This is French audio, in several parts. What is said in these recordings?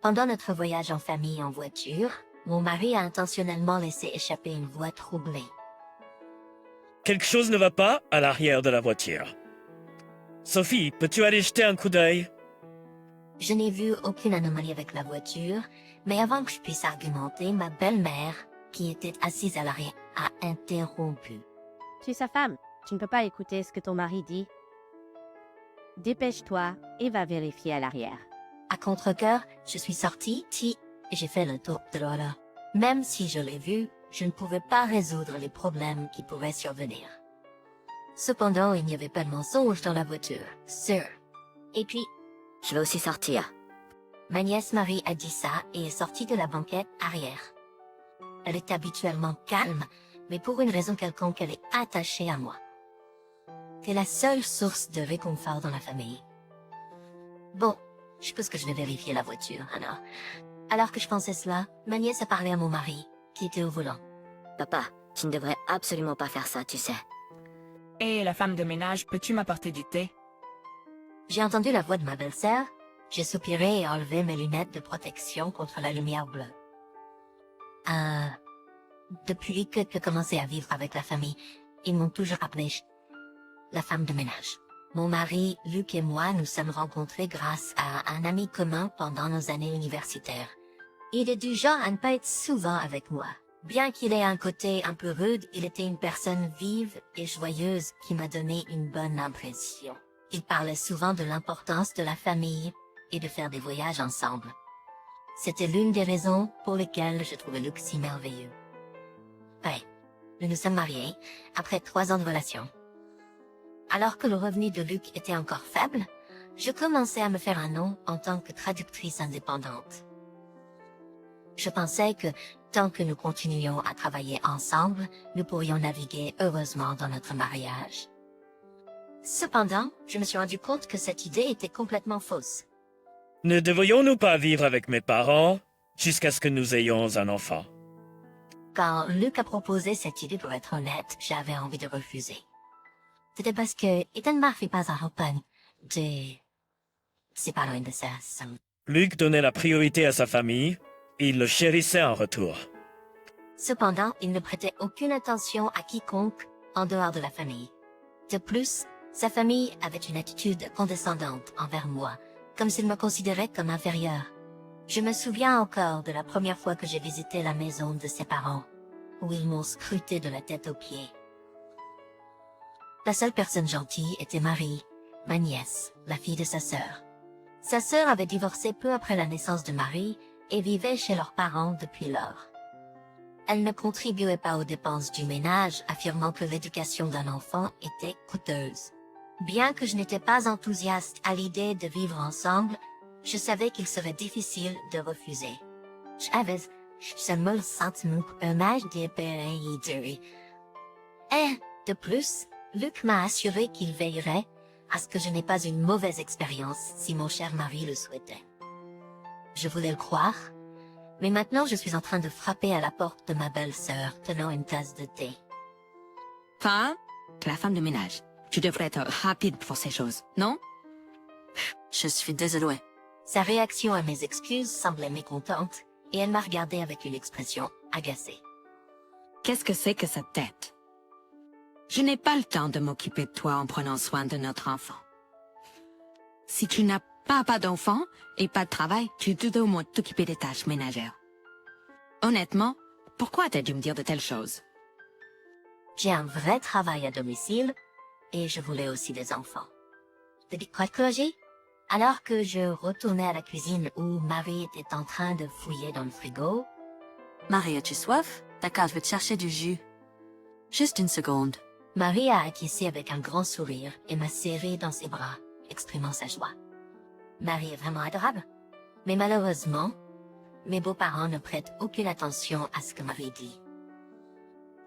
Pendant notre voyage en famille en voiture, mon mari a intentionnellement laissé échapper une voix troublée. Quelque chose ne va pas à l'arrière de la voiture. Sophie, peux-tu aller jeter un coup d'œil? Je n'ai vu aucune anomalie avec la voiture, mais avant que je puisse argumenter, ma belle-mère, qui était assise à l'arrière, a interrompu. Tu es sa femme. Tu ne peux pas écouter ce que ton mari dit. Dépêche-toi et va vérifier à l'arrière. À contre-cœur, je suis sortie, et j'ai fait le tour de l'auto. Même si je l'ai vu, je ne pouvais pas résoudre les problèmes qui pourraient survenir. Cependant, il n'y avait pas de mensonge dans la voiture, sûr. Et puis, Je vais aussi sortir. ma nièce Marie a dit ça et est sortie de la banquette arrière. Elle est habituellement calme, mais pour une raison quelconque, elle est attachée à moi. C'est la seule source de réconfort dans la famille. Bon, je pense que je vais vérifier la voiture, alors. Alors que je pensais cela, ma nièce a parlé à mon mari, qui était au volant. Papa, tu ne devrais absolument pas faire ça, tu sais. Hé, la femme de ménage, peux-tu m'apporter du thé? J'ai entendu la voix de ma belle-sœur, j'ai soupiré et enlevé mes lunettes de protection contre la lumière bleue. Depuis que j'ai commencé à vivre avec la famille, ils m'ont toujours appelé la femme de ménage. Mon mari, Luc et moi nous sommes rencontrés grâce à un ami commun pendant nos années universitaires. Il est du genre à ne pas être souvent avec moi. Bien qu'il ait un côté un peu rude, il était une personne vive et joyeuse qui m'a donné une bonne impression. Il parlait souvent de l'importance de la famille et de faire des voyages ensemble. C'était l'une des raisons pour lesquelles je trouvais Luc si merveilleux. Ouais, nous nous sommes mariés après 3 ans de relation. Alors que le revenu de Luc était encore faible, je commençais à me faire un nom en tant que traductrice indépendante. Je pensais que tant que nous continuions à travailler ensemble, nous pourrions naviguer heureusement dans notre mariage. Cependant, je me suis rendu compte que cette idée était complètement fausse. Ne devrions-nous pas vivre avec mes parents jusqu'à ce que nous ayons un enfant? Quand Luc a proposé cette idée, pour être honnête, j'avais envie de refuser. C'était parce que Ethan Murphy pas un open de... C'est pas loin de ça. Luc donnait la priorité à sa famille et il le chérissait en retour. Cependant, il ne prêtait aucune attention à quiconque en dehors de la famille. De plus, sa famille avait une attitude condescendante envers moi, comme s'il me considérait comme inférieur. Je me souviens encore de la première fois que j'ai visité la maison de ses parents, où ils m'ont scruté de la tête aux pieds. La seule personne gentille était Marie, ma nièce, la fille de sa sœur. Sa sœur avait divorcé peu après la naissance de Marie et vivait chez leurs parents depuis lors. Elle ne contribuait pas aux dépenses du ménage, affirmant que l'éducation d'un enfant était coûteuse. Bien que je n'étais pas enthousiaste à l'idée de vivre ensemble, je savais qu'il serait difficile de refuser. J'avais seulement le sentiment qu'un âge d'épée. Et, de plus, Luc m'a assuré qu'il veillerait à ce que je n'ai pas une mauvaise expérience si mon cher mari le souhaitait. Je voulais le croire, mais maintenant je suis en train de frapper à la porte de ma belle-sœur tenant une tasse de thé. Femme, la femme de ménage. Tu devrais être rapide pour ces choses, non? Je suis désolée. Sa réaction à mes excuses semblait mécontente et elle m'a regardé avec une expression agacée. Qu'est-ce que c'est que cette tête? Je n'ai pas le temps de m'occuper de toi en prenant soin de notre enfant. Si tu n'as pas d'enfant et pas de travail, tu dois au moins t'occuper des tâches ménagères. Honnêtement, pourquoi t'as dû me dire de telles choses? J'ai un vrai travail à domicile et je voulais aussi des enfants. De psychologie? Alors que je retournais à la cuisine où Marie était en train de fouiller dans le frigo, Marie, as-tu soif? D'accord, je vais te chercher du jus. Juste une seconde. Marie a acquiescé avec un grand sourire et m'a serré dans ses bras, exprimant sa joie. Marie est vraiment adorable. Mais malheureusement, mes beaux-parents ne prêtent aucune attention à ce que Marie dit.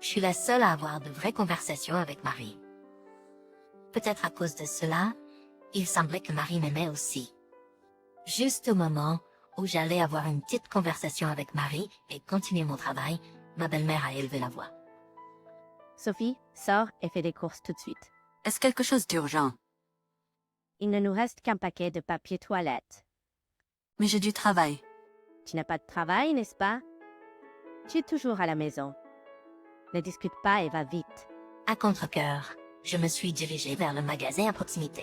Je suis la seule à avoir de vraies conversations avec Marie. Peut-être à cause de cela, il semblait que Marie m'aimait aussi. Juste au moment où j'allais avoir une petite conversation avec Marie et continuer mon travail, ma belle-mère a élevé la voix. Sophie, sors et fais des courses tout de suite. Est-ce quelque chose d'urgent? Il ne nous reste qu'un paquet de papier toilette. Mais j'ai du travail. Tu n'as pas de travail, n'est-ce pas? Tu es toujours à la maison. Ne discute pas et va vite. À contre-cœur, je me suis dirigée vers le magasin à proximité.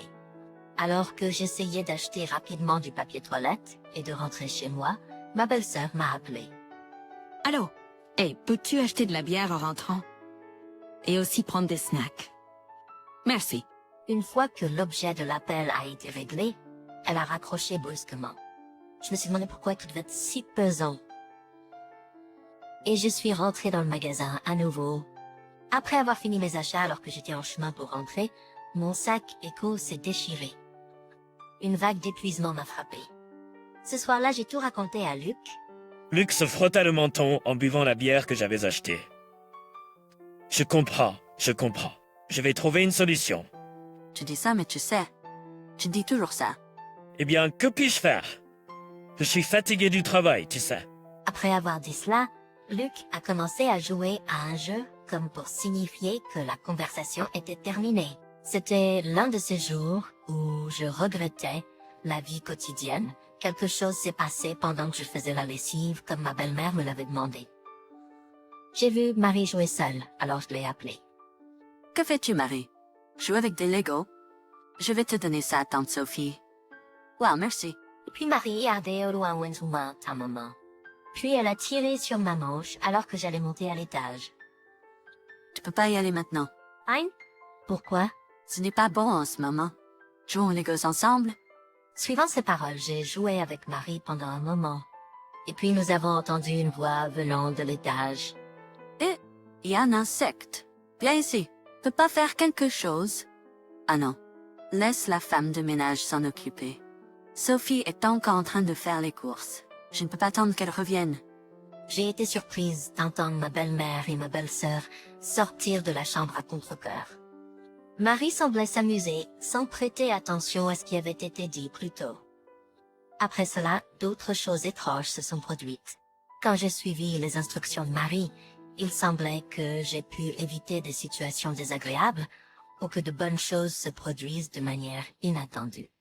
Alors que j'essayais d'acheter rapidement du papier toilette et de rentrer chez moi, ma belle-sœur m'a appelé. Allô? Hey, peux-tu acheter de la bière en rentrant? Et aussi prendre des snacks. Merci. Une fois que l'objet de l'appel a été réglé, elle a raccroché brusquement. Je me suis demandé pourquoi tout devait être si pesant. Et je suis rentrée dans le magasin à nouveau. Après avoir fini mes achats alors que j'étais en chemin pour rentrer, mon sac éco s'est déchiré. Une vague d'épuisement m'a frappé. Ce soir-là, j'ai tout raconté à Luc. Luc se frotta le menton en buvant la bière que j'avais achetée. Je comprends. Je vais trouver une solution. Tu dis ça, mais tu sais. Tu dis toujours ça. Eh bien, que puis-je faire? Je suis fatigué du travail, tu sais. Après avoir dit cela, Luc a commencé à jouer à un jeu comme pour signifier que la conversation était terminée. C'était l'un de ces jours où je regrettais la vie quotidienne. Quelque chose s'est passé pendant que je faisais la lessive comme ma belle-mère me l'avait demandé. J'ai vu Marie jouer seule, alors je l'ai appelée. Que fais-tu, Marie? Joue avec des Legos? Je vais te donner ça, tante Sophie. Wow, merci. Puis Marie a regardé au loin un moment. Puis elle a tiré sur ma manche alors que j'allais monter à l'étage. Tu peux pas y aller maintenant. Hein? Pourquoi? Ce n'est pas bon en ce moment. Jouons aux Legos ensemble? Suivant ces paroles, j'ai joué avec Marie pendant un moment. Et puis nous avons entendu une voix venant de l'étage. Et il y a un insecte. Viens ici. Peux pas faire quelque chose? Ah non. Laisse la femme de ménage s'en occuper. Sophie est encore en train de faire les courses. Je ne peux pas attendre qu'elle revienne. J'ai été surprise d'entendre ma belle-mère et ma belle-sœur sortir de la chambre à contre-cœur. Marie semblait s'amuser sans prêter attention à ce qui avait été dit plus tôt. Après cela, d'autres choses étranges se sont produites. Quand j'ai suivi les instructions de Marie, il semblait que j'ai pu éviter des situations désagréables ou que de bonnes choses se produisent de manière inattendue.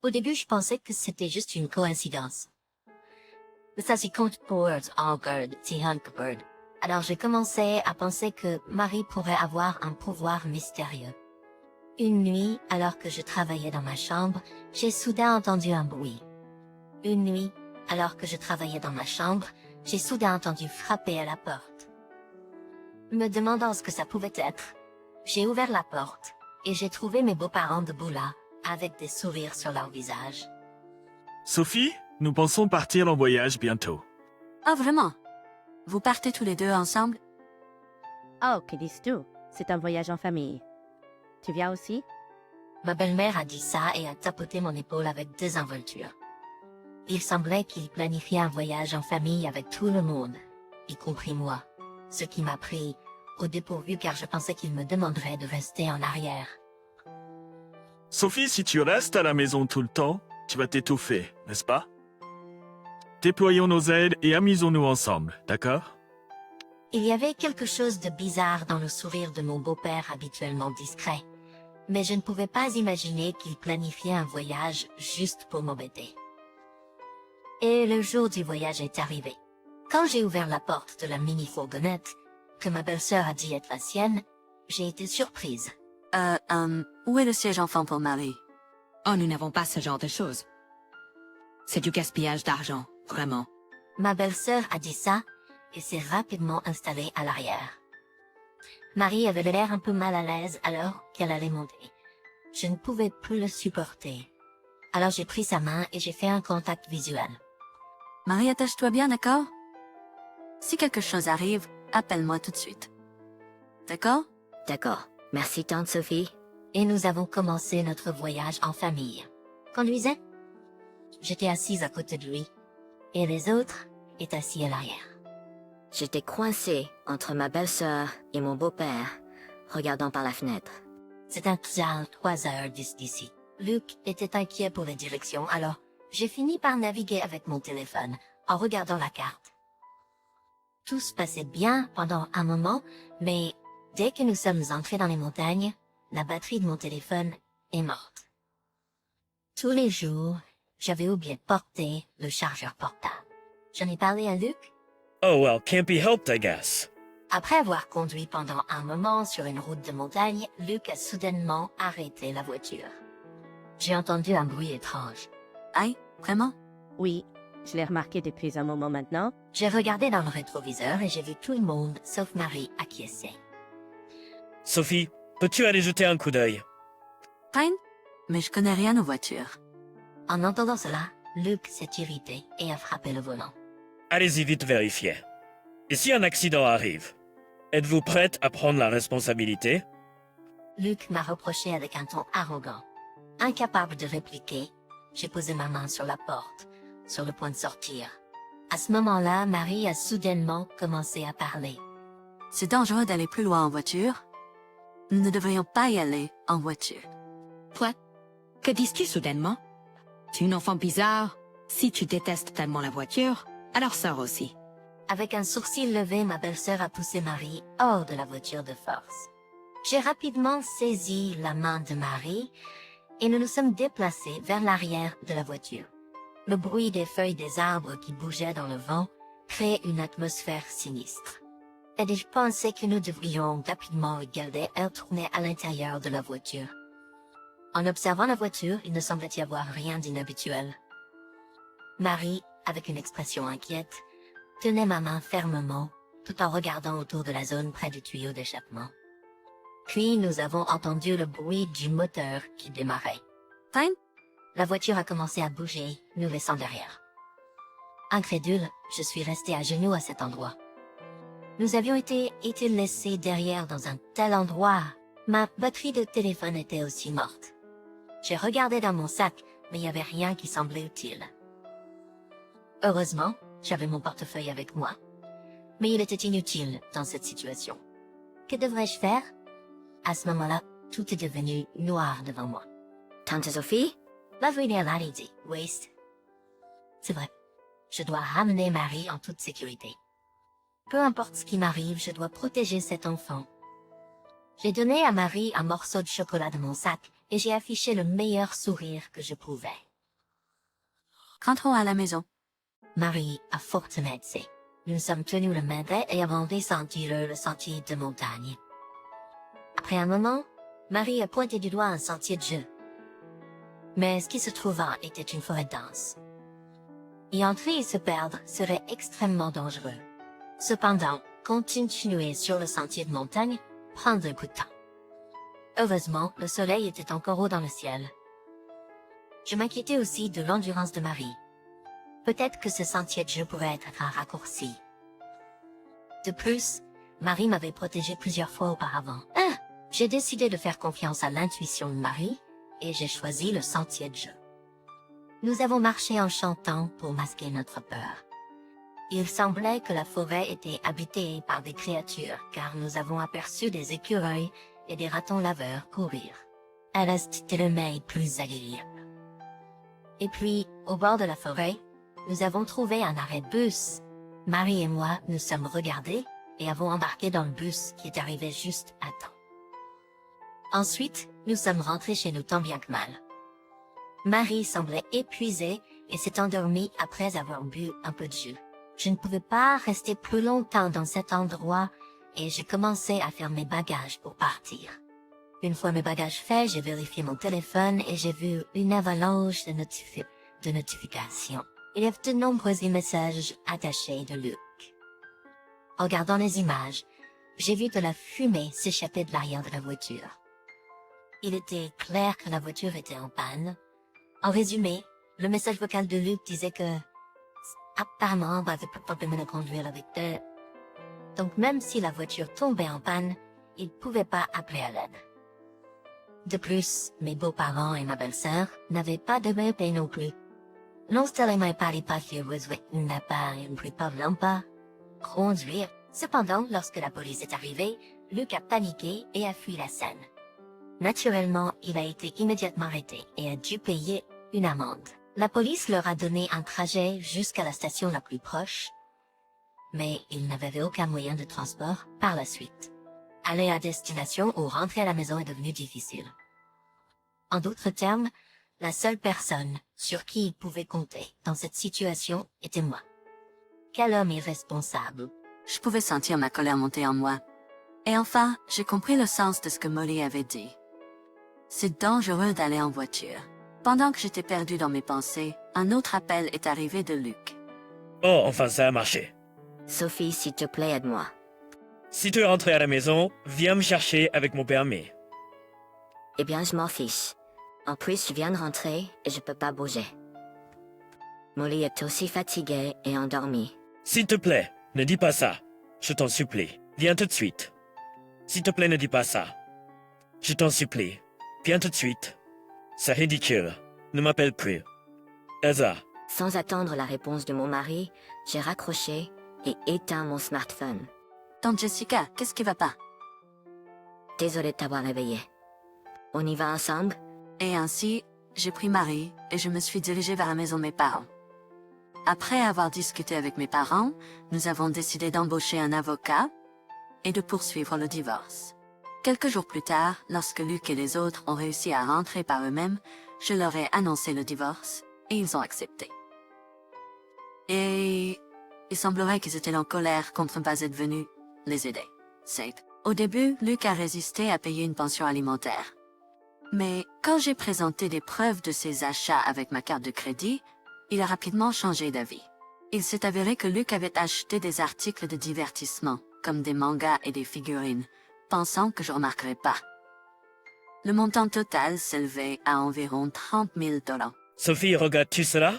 Au début, je pensais que c'était juste une coïncidence. Mais ça s'y compte pour Allgird, Hunkbird. Alors j'ai commencé à penser que Marie pourrait avoir un pouvoir mystérieux. Une nuit, alors que je travaillais dans ma chambre, j'ai soudain entendu un bruit. Une nuit, alors que je travaillais dans ma chambre, j'ai soudain entendu frapper à la porte. Me demandant ce que ça pouvait être, j'ai ouvert la porte et j'ai trouvé mes beaux-parents debout là, avec des sourires sur leur visage. Sophie, nous pensons partir en voyage bientôt. Ah vraiment? Vous partez tous les deux ensemble? Oh, que dis-tu? C'est un voyage en famille. Tu viens aussi? Ma belle-mère a dit ça et a tapoté mon épaule avec désinvolture. Il semblait qu'il planifiait un voyage en famille avec tout le monde, y compris moi, ce qui m'a pris au dépourvu car je pensais qu'il me demanderait de rester en arrière. Sophie, si tu restes à la maison tout le temps, tu vas t'étouffer, n'est-ce pas? Déployons nos aides et amusons-nous ensemble, d'accord? Il y avait quelque chose de bizarre dans le sourire de mon beau-père habituellement discret, mais je ne pouvais pas imaginer qu'il planifiait un voyage juste pour m'embêter. Et le jour du voyage est arrivé. Quand j'ai ouvert la porte de la mini-fourgonnette, que ma belle-sœur a dit être la sienne, j'ai été surprise. Où est le siège enfant pour Marie? Oh, nous n'avons pas ce genre de choses. C'est du gaspillage d'argent, vraiment. Ma belle-sœur a dit ça et s'est rapidement installée à l'arrière. Marie avait l'air un peu mal à l'aise alors qu'elle allait monter. Je ne pouvais plus le supporter. Alors j'ai pris sa main et j'ai fait un contact visuel. Marie, attache-toi bien, d'accord? Si quelque chose arrive, appelle-moi tout de suite. D'accord? D'accord. Merci, tante Sophie. Et nous avons commencé notre voyage en famille. Conduisait? J'étais assise à côté de lui. Et les autres étaient assis à l'arrière. J'étais coincée entre ma belle-sœur et mon beau-père, regardant par la fenêtre. C'est un 3h10 d'ici. Luc était inquiet pour les directions, alors j'ai fini par naviguer avec mon téléphone, en regardant la carte. Tout se passait bien pendant un moment, mais dès que nous sommes entrés dans les montagnes, la batterie de mon téléphone est morte. Tous les jours, j'avais oublié de porter le chargeur portable. J'en ai parlé à Luc. Oh well, can't be helped, I guess. Après avoir conduit pendant un moment sur une route de montagne, Luc a soudainement arrêté la voiture. J'ai entendu un bruit étrange. Aïe, vraiment? Oui, je l'ai remarqué depuis un moment maintenant. J'ai regardé dans le rétroviseur et j'ai vu tout le monde, sauf Marie, acquiescer. Sophie, peux-tu aller jeter un coup d'œil? Fine, mais je connais rien aux voitures. En entendant cela, Luc s'est irrité et a frappé le volant. Allez-y vite vérifier. Et si un accident arrive, êtes-vous prête à prendre la responsabilité? Luc m'a reproché avec un ton arrogant. Incapable de répliquer, j'ai posé ma main sur la porte, sur le point de sortir. À ce moment-là, Marie a soudainement commencé à parler. C'est dangereux d'aller plus loin en voiture. Nous ne devrions pas y aller en voiture. Toi, que dis-tu soudainement? Tu es une enfant bizarre. Si tu détestes tellement la voiture, alors sors aussi. Avec un sourcil levé, ma belle-sœur a poussé Marie hors de la voiture de force. J'ai rapidement saisi la main de Marie et nous nous sommes déplacés vers l'arrière de la voiture. Le bruit des feuilles des arbres qui bougeaient dans le vent créait une atmosphère sinistre. Et je pensais que nous devrions rapidement regarder et retourner à l'intérieur de la voiture. En observant la voiture, il ne semblait y avoir rien d'inhabituel. Marie, avec une expression inquiète, tenait ma main fermement, tout en regardant autour de la zone près du tuyau d'échappement. Puis nous avons entendu le bruit du moteur qui démarrait. Fine? La voiture a commencé à bouger, nous laissant derrière. Incrédule, je suis restée à genoux à cet endroit. Nous avions été laissés derrière dans un tel endroit. Ma batterie de téléphone était aussi morte. J'ai regardé dans mon sac, mais il n'y avait rien qui semblait utile. Heureusement, j'avais mon portefeuille avec moi. Mais il était inutile dans cette situation. Que devrais-je faire? À ce moment-là, tout est devenu noir devant moi. Tante Sophie? L'avenir l'a dit, Waste. C'est vrai. Je dois ramener Marie en toute sécurité. Peu importe ce qui m'arrive, je dois protéger cet enfant. J'ai donné à Marie un morceau de chocolat de mon sac et j'ai affiché le meilleur sourire que je pouvais. Rentrons à la maison. Marie a fortement aidé. Nous sommes tenus le main et avons descendu le sentier de montagne. Après un moment, Marie a pointé du doigt un sentier de jeu. Mais ce qui se trouvait était une forêt dense. Y entrer et se perdre serait extrêmement dangereux. Cependant, continuer sur le sentier de montagne prend un coup de temps. Heureusement, le soleil était encore haut dans le ciel. Je m'inquiétais aussi de l'endurance de Marie. Peut-être que ce sentier de jeu pourrait être raccourci. De plus, Marie m'avait protégé plusieurs fois auparavant. J'ai décidé de faire confiance à l'intuition de Marie et j'ai choisi le sentier de jeu. Nous avons marché en chantant pour masquer notre peur. Il semblait que la forêt était habitée par des créatures car nous avons aperçu des écureuils et des ratons laveurs courir. Elle était le mail plus agréable. Et puis, au bord de la forêt, nous avons trouvé un arrêt de bus. Marie et moi nous sommes regardés et avons embarqué dans le bus qui est arrivé juste à temps. Ensuite, nous sommes rentrés chez nous tant bien que mal. Marie semblait épuisée et s'est endormie après avoir bu un peu de jus. Je ne pouvais pas rester plus longtemps dans cet endroit et j'ai commencé à faire mes bagages pour partir. Une fois mes bagages faits, j'ai vérifié mon téléphone et j'ai vu une avalanche de notifications. Il y avait de nombreux messages attachés de Luc. En regardant les images, j'ai vu de la fumée s'échapper de l'arrière de la voiture. Il était clair que la voiture était en panne. En résumé, le message vocal de Luc disait que apparemment, on avait pas de problème à conduire avec eux. Donc même si la voiture tombait en panne, il pouvait pas appeler à l'aide. De plus, mes beaux-parents et ma belle-sœur n'avaient pas de bébé non plus. Non seulement pas les papiers n'a pas une préparant pas conduire. Cependant, lorsque la police est arrivée, Luc a paniqué et a fui la scène. Naturellement, il a été immédiatement arrêté et a dû payer une amende. La police leur a donné un trajet jusqu'à la station la plus proche, mais ils n'avaient aucun moyen de transport par la suite. Aller à destination ou rentrer à la maison est devenu difficile. En d'autres termes, la seule personne sur qui ils pouvaient compter dans cette situation était moi. Quel homme irresponsable. Je pouvais sentir ma colère monter en moi. Et enfin, j'ai compris le sens de ce que Molly avait dit. C'est dangereux d'aller en voiture. Pendant que j'étais perdue dans mes pensées, un autre appel est arrivé de Luc. Oh, enfin ça a marché. Sophie, s'il te plaît, aide-moi. Si tu es rentré à la maison, viens me chercher avec mon permis. Eh bien, je m'en fiche. En plus, je viens de rentrer et je peux pas bouger. Molly est aussi fatiguée et endormie. S'il te plaît, ne dis pas ça. Je t'en supplie. Viens tout de suite. S'il te plaît, ne dis pas ça. Je t'en supplie. Viens tout de suite. C'est ridicule. Ne m'appelle plus. Elsa, Sans attendre la réponse de mon mari, j'ai raccroché et éteint mon smartphone. Tante Jessica, qu'est-ce qui va pas? Désolée de t'avoir réveillée. On y va ensemble? Et ainsi, j'ai pris Marie et je me suis dirigée vers la maison de mes parents. Après avoir discuté avec mes parents, nous avons décidé d'embaucher un avocat et de poursuivre le divorce. Quelques jours plus tard, lorsque Luc et les autres ont réussi à rentrer par eux-mêmes, je leur ai annoncé le divorce et ils ont accepté. Et il semblerait qu'ils étaient en colère contre ne pas être venus les aider. Au début, Luc a résisté à payer une pension alimentaire. Mais quand j'ai présenté des preuves de ses achats avec ma carte de crédit, il a rapidement changé d'avis. Il s'est avéré que Luc avait acheté des articles de divertissement, comme des mangas et des figurines, pensant que je remarquerais pas. Le montant total s'élevait à environ 30 000 $. Sophie, regardes-tu cela?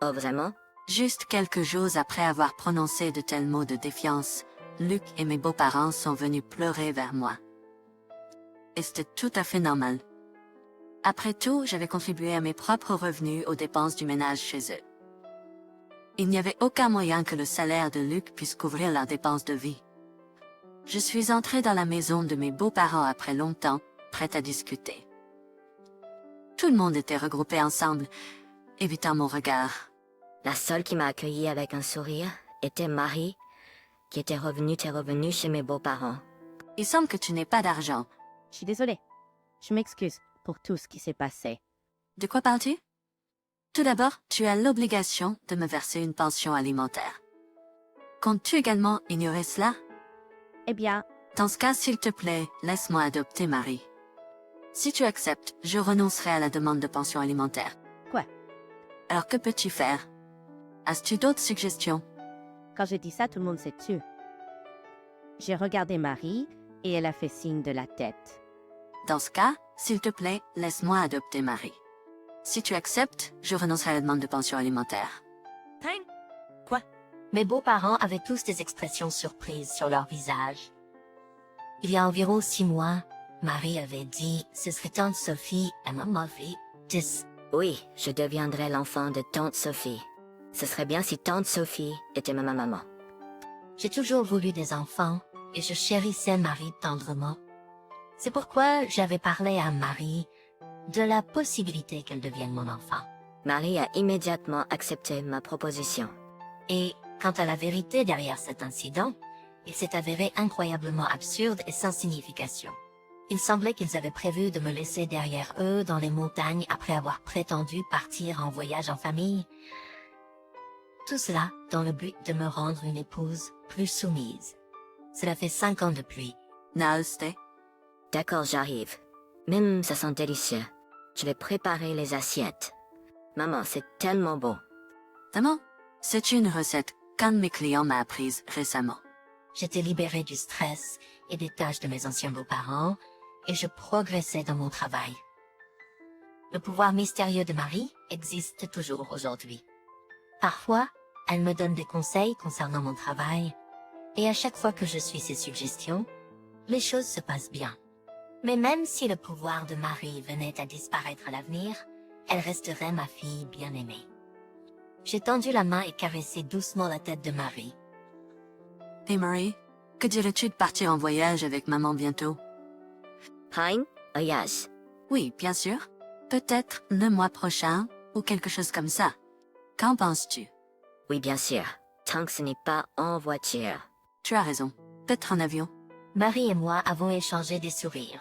Oh, vraiment? Juste quelques jours après avoir prononcé de tels mots de défiance, Luc et mes beaux-parents sont venus pleurer vers moi. Et c'était tout à fait normal. Après tout, j'avais contribué à mes propres revenus aux dépenses du ménage chez eux. Il n'y avait aucun moyen que le salaire de Luc puisse couvrir leurs dépenses de vie. Je suis entrée dans la maison de mes beaux-parents après longtemps, prête à discuter. Tout le monde était regroupé ensemble, évitant mon regard. La seule qui m'a accueillie avec un sourire était Marie, qui était t'es revenue chez mes beaux-parents. Il semble que tu n'aies pas d'argent. Je suis désolée. Je m'excuse pour tout ce qui s'est passé. De quoi parles-tu? Tout d'abord, tu as l'obligation de me verser une pension alimentaire. Comptes-tu également ignorer cela? Eh bien, Dans ce cas, s'il te plaît, laisse-moi adopter Marie. Si tu acceptes, je renoncerai à la demande de pension alimentaire. Quoi? Alors que peux-tu faire? As-tu d'autres suggestions? quand j'ai dit ça, tout le monde s'est tu. J'ai regardé Marie et elle a fait signe de la tête. Dans ce cas, s'il te plaît, laisse-moi adopter Marie. Si tu acceptes, je renoncerai à la demande de pension alimentaire. Quoi? Mes beaux-parents avaient tous des expressions surprises sur leur visage. Il y a environ 6 mois, Marie avait dit « Ce serait tante Sophie et maman vie 10. » Oui, je deviendrai l'enfant de tante Sophie. Ce serait bien si tante Sophie était ma maman. J'ai toujours voulu des enfants et je chérissais Marie tendrement. C'est pourquoi j'avais parlé à Marie de la possibilité qu'elle devienne mon enfant. Marie a immédiatement accepté ma proposition. Et quant à la vérité derrière cet incident, il s'est avéré incroyablement absurde et sans signification. Il semblait qu'ils avaient prévu de me laisser derrière eux dans les montagnes après avoir prétendu partir en voyage en famille. Tout cela dans le but de me rendre une épouse plus soumise. Cela fait 5 ans depuis. Namaste. D'accord, j'arrive. Ça sent délicieux. Je vais préparer les assiettes. Maman, c'est tellement beau. Maman, c'est une recette qu'un de mes clients m'a apprise récemment. J'étais libérée du stress et des tâches de mes anciens beaux-parents, et je progressais dans mon travail. Le pouvoir mystérieux de Marie existe toujours aujourd'hui. Parfois, elle me donne des conseils concernant mon travail, et à chaque fois que je suis ses suggestions, les choses se passent bien. Mais même si le pouvoir de Marie venait à disparaître à l'avenir, elle resterait ma fille bien-aimée. J'ai tendu la main et caressé doucement la tête de Marie. Hey Marie, que dirais-tu de partir en voyage avec maman bientôt? Hein? Voyage. Oui, bien sûr. Peut-être le mois prochain, ou quelque chose comme ça. Qu'en penses-tu? Oui, bien sûr. Tant que ce n'est pas en voiture. Tu as raison. Peut-être en avion. Marie et moi avons échangé des sourires.